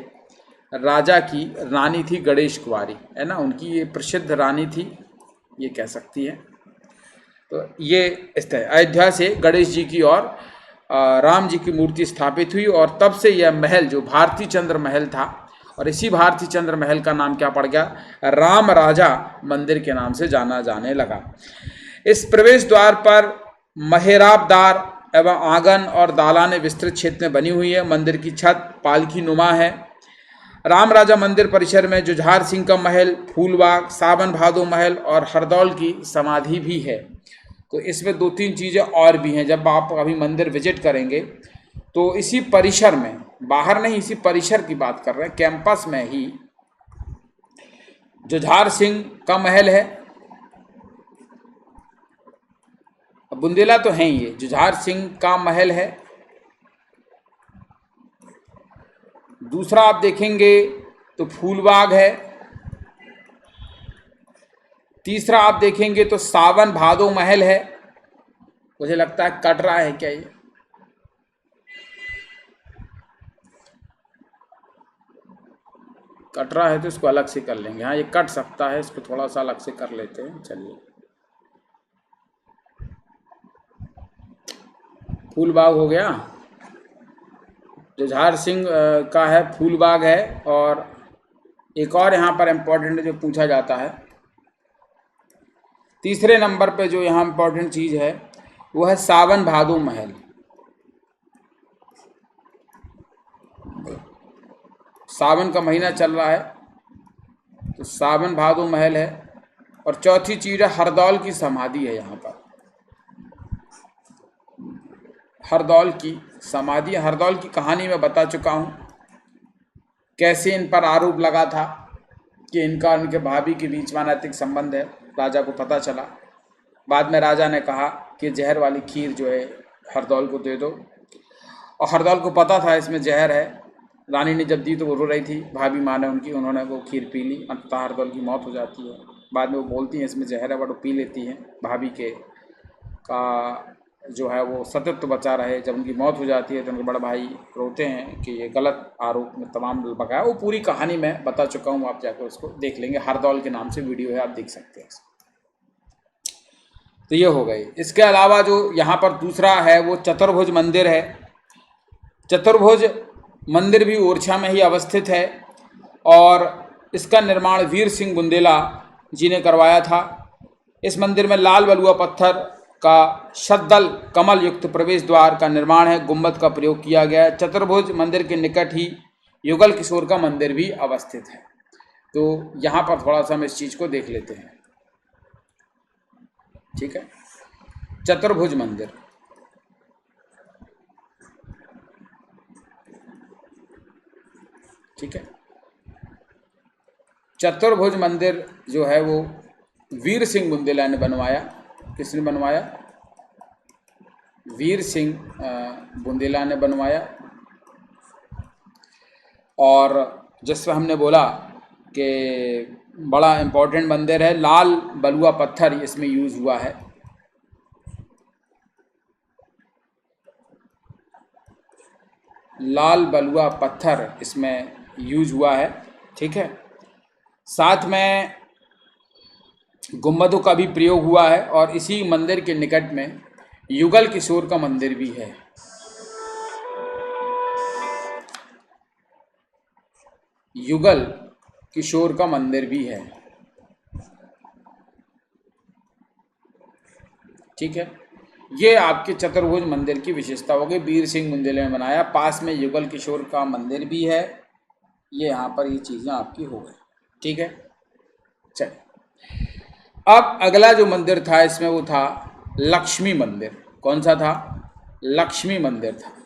राजा की रानी थी गणेश कुमारी, है ना, उनकी ये प्रसिद्ध रानी थी, ये कह सकती है। तो ये इस तरह अयोध्या से गणेश जी की और राम जी की मूर्ति स्थापित हुई, और तब से यह महल जो भारती चंद्र महल था, और इसी भारती चंद्र महल का नाम क्या पड़ गया, राम राजा मंदिर के नाम से जाना जाने लगा। इस प्रवेश द्वार पर मेहराबदार एवं आंगन और दालाने विस्तृत क्षेत्र में बनी हुई है। मंदिर की छत पालकी नुमा है। राम राजा मंदिर परिसर में जुझार सिंह का महल, फूलबाग, सावन भादो महल और हरदौल की समाधि भी है। तो इसमें दो तीन चीज़ें और भी हैं। जब आप अभी मंदिर विजिट करेंगे तो इसी परिसर में, बाहर नहीं, इसी परिसर की बात कर रहे हैं, कैंपस में ही जुझार सिंह का महल है। बुंदेला तो है ही, ये जुझार सिंह का महल है। दूसरा आप देखेंगे तो फूलबाग है। तीसरा आप देखेंगे तो सावन भादो महल है। मुझे लगता है कट रहा है क्या, ये कट रहा है तो इसको अलग से कर लेंगे। हाँ, ये कट सकता है, इसको थोड़ा सा अलग से कर लेते हैं। चलिए, फूलबाग हो गया, जुझार सिंह का है, फूलबाग है। और एक और यहाँ पर इम्पोर्टेंट जो पूछा जाता है, तीसरे नंबर पे जो यहाँ इम्पोर्टेंट चीज़ है वो है सावन भादो महल। सावन का महीना चल रहा है तो सावन भादो महल है। और चौथी चीज़ है हरदौल की समाधि है। यहाँ पर हरदौल की समाधि, हरदौल की कहानी मैं बता चुका हूँ, कैसे इन पर आरोप लगा था कि इनका उनके भाभी के बीच में अनैतिक संबंध है। राजा को पता चला, बाद में राजा ने कहा कि जहर वाली खीर जो है हरदौल को दे दो, और हरदौल को पता था इसमें जहर है। रानी ने जब दी तो वो रो रही थी, भाभी माँ ने उनकी, उन्होंने वो खीर पी ली, अंततः हरदौल की मौत हो जाती है। बाद में वो बोलती हैं इसमें जहर है, बट वो पी लेती हैं, भाभी के का जो है वो सतत्व बचा रहे। जब उनकी मौत हो जाती है तो उनके बड़े भाई रोते हैं कि ये गलत आरोप में तमाम बकाया। वो पूरी कहानी मैं बता चुका हूँ, आप जाकर उसको देख लेंगे, हरदौल के नाम से वीडियो है, आप देख सकते हैं। तो ये हो गई। इसके अलावा जो यहाँ पर दूसरा है वो चतुर्भुज मंदिर है। चतुर्भुज मंदिर भी ओरछा में ही अवस्थित है, और इसका निर्माण वीर सिंह बुंदेला जी ने करवाया था। इस मंदिर में लाल बलुआ पत्थर का शद्दल कमल युक्त प्रवेश द्वार का निर्माण है, गुंबद का प्रयोग किया गया है। चतुर्भुज मंदिर के निकट ही युगल किशोर का मंदिर भी अवस्थित है। तो यहाँ पर थोड़ा सा हम इस चीज़ को देख लेते हैं, ठीक है। चतुर्भुज मंदिर, ठीक है। चतुर्भुज मंदिर जो है वो वीर सिंह बुंदेला ने बनवाया। किसने बनवाया? वीर सिंह बुंदेला ने बनवाया। और जैसे हमने बोला कि बड़ा इम्पोर्टेंट मंदिर है, लाल बलुआ पत्थर इसमें यूज़ हुआ है। लाल बलुआ पत्थर इसमें यूज हुआ है, ठीक है। साथ में गुंबदों का भी प्रयोग हुआ है, और इसी मंदिर के निकट में युगल किशोर का मंदिर भी है। युगल किशोर का मंदिर भी है, ठीक है। ये आपके चतुर्भुज मंदिर की विशेषता हो गई, वीर सिंह बुंदेले ने बनाया। पास में युगल किशोर का मंदिर भी है। ये यहाँ पर ये चीज़ें आपकी हो गई, ठीक है। चलिए, अब अगला जो मंदिर था इसमें वो था लक्ष्मी मंदिर। कौन सा था? लक्ष्मी मंदिर था।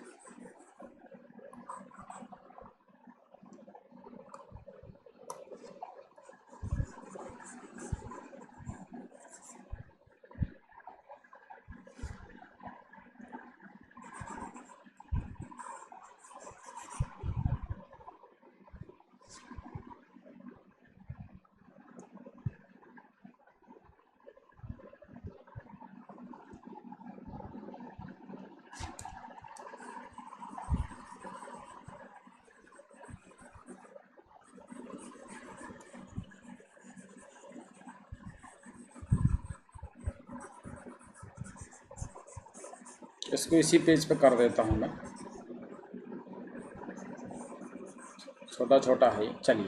इसको इसी पेज पे कर देता हूँ मैं, छोटा छोटा है। चलिए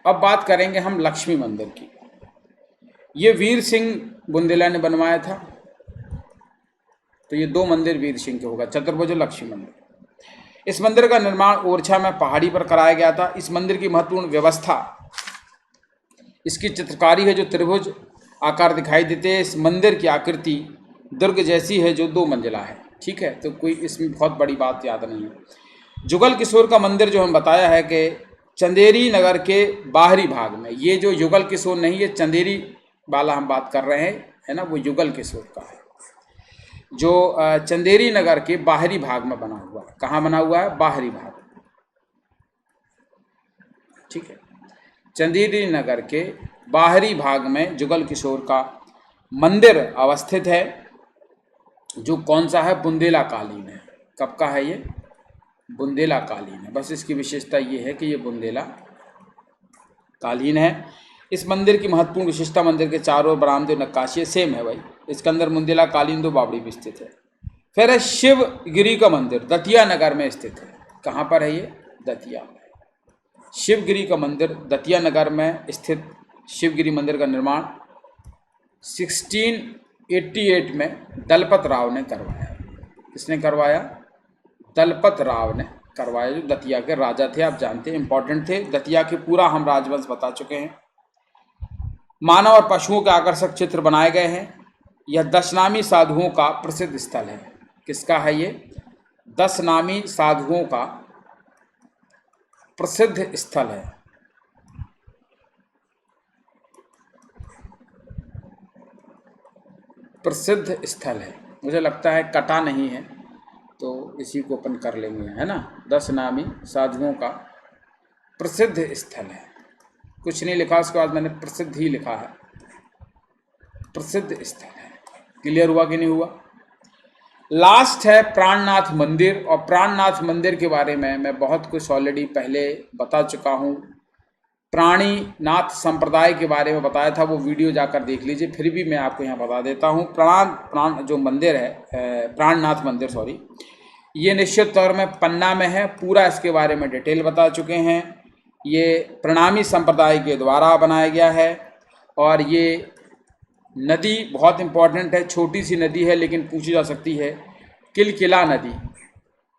अब बात करेंगे हम लक्ष्मी मंदिर की। ये वीर सिंह बुंदेला ने बनवाया था, तो ये 2 मंदिर वीर सिंह के होगा, चतुर्भुज और लक्ष्मी मंदिर। इस मंदिर का निर्माण ओरछा में पहाड़ी पर कराया गया था। इस मंदिर की महत्वपूर्ण व्यवस्था इसकी चित्रकारी है, जो त्रिभुज आकार दिखाई देते हैं। इस मंदिर की आकृति दुर्ग जैसी है, जो 2 मंजिला है। ठीक है, तो कोई इसमें बहुत बड़ी बात याद नहीं है। जुगल किशोर का मंदिर जो हम बताया है कि चंदेरी नगर के बाहरी भाग में, ये जो युगल किशोर नहीं, ये चंदेरी वाला हम बात कर रहे हैं, है ना, वो युगल किशोर का है, जो चंदेरी नगर के बाहरी भाग में बना हुआ है। कहाँ बना हुआ है? बाहरी भाग। ठीक है, चंदेरी नगर के बाहरी भाग में जुगल किशोर का मंदिर अवस्थित है, जो कौन सा है? बुंदेला कालीन है। कब का है ये? बुंदेला कालीन है। बस इसकी विशेषता ये है कि ये बुंदेला कालीन है। इस मंदिर की महत्वपूर्ण विशेषता, मंदिर के चारों ओर बरामदे नक्काशी सेम है भाई, इसके अंदर बुंदेला कालीन 2 बावड़ी भी स्थित है। फिर है शिवगिरी का मंदिर, दतिया नगर में स्थित है। कहाँ पर है ये? दतिया में। शिवगिरी का मंदिर दतिया नगर में स्थित। शिवगिरी मंदिर का निर्माण 1688 में दलपत राव ने करवाया। किसने करवाया? दलपत राव ने करवाया, जो दतिया के राजा थे, आप जानते हैं, इंपॉर्टेंट थे। दतिया के पूरा हम राजवंश बता चुके हैं। मानव और पशुओं के आकर्षक चित्र बनाए गए हैं। यह 10 नामी साधुओं का प्रसिद्ध स्थल है। किसका है ये? 10 नामी साधुओं का प्रसिद्ध स्थल है। प्रसिद्ध स्थल है। मुझे लगता है कटा नहीं है, तो इसी को अपन कर लेंगे, है ना। 10 नामी साधुओं का प्रसिद्ध स्थल है। कुछ नहीं लिखा उसके बाद, मैंने प्रसिद्ध ही लिखा है। प्रसिद्ध स्थल है। क्लियर हुआ कि नहीं हुआ? लास्ट है प्राणनाथ मंदिर, और प्राणनाथ मंदिर के बारे में मैं बहुत कुछ ऑलरेडी पहले बता चुका हूँ। प्राणीनाथ संप्रदाय के बारे में बताया था, वो वीडियो जाकर देख लीजिए। फिर भी मैं आपको यहाँ बता देता हूँ। प्राण जो मंदिर है, प्राणनाथ मंदिर, सॉरी, ये निश्चित तौर में पन्ना में है। पूरा इसके बारे में डिटेल बता चुके हैं। ये प्रणामी संप्रदाय के द्वारा बनाया गया है, और ये नदी बहुत इम्पोर्टेंट है। छोटी सी नदी है, लेकिन पूछी जा सकती है। किलकिला नदी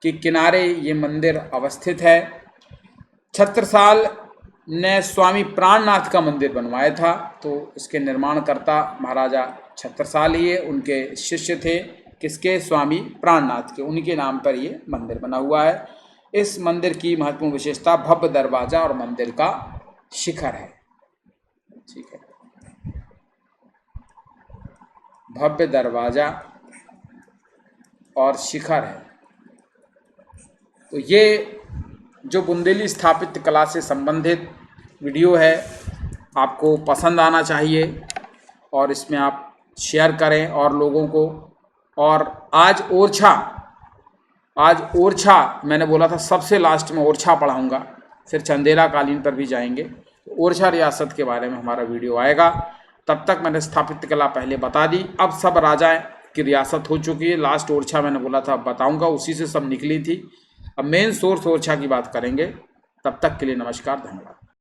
के किनारे ये मंदिर अवस्थित है। छत्रसाल ने स्वामी प्राणनाथ का मंदिर बनवाया था, तो इसके निर्माणकर्ता महाराजा छत्रसाल ही है। उनके शिष्य थे किसके? स्वामी प्राणनाथ के। उनके नाम पर ये मंदिर बना हुआ है। इस मंदिर की महत्वपूर्ण विशेषता भव्य दरवाजा और मंदिर का शिखर है। ठीक है, भव्य दरवाजा और शिखर है। तो ये जो बुंदेली स्थापत्य कला से संबंधित वीडियो है, आपको पसंद आना चाहिए, और इसमें आप शेयर करें और लोगों को। और आज ओरछा मैंने बोला था सबसे लास्ट में ओरछा पढ़ाऊँगा, फिर चंदेला कालीन पर भी जाएंगे। तो ओरछा रियासत के बारे में हमारा वीडियो आएगा। तब तक मैंने स्थापत्य कला पहले बता दी। अब सब राजाएं की रियासत हो चुकी है। लास्ट ओरछा मैंने बोला था बताऊंगा, उसी से सब निकली थी। अब मेन सोर्स ओरछा की बात करेंगे। तब तक के लिए नमस्कार, धन्यवाद।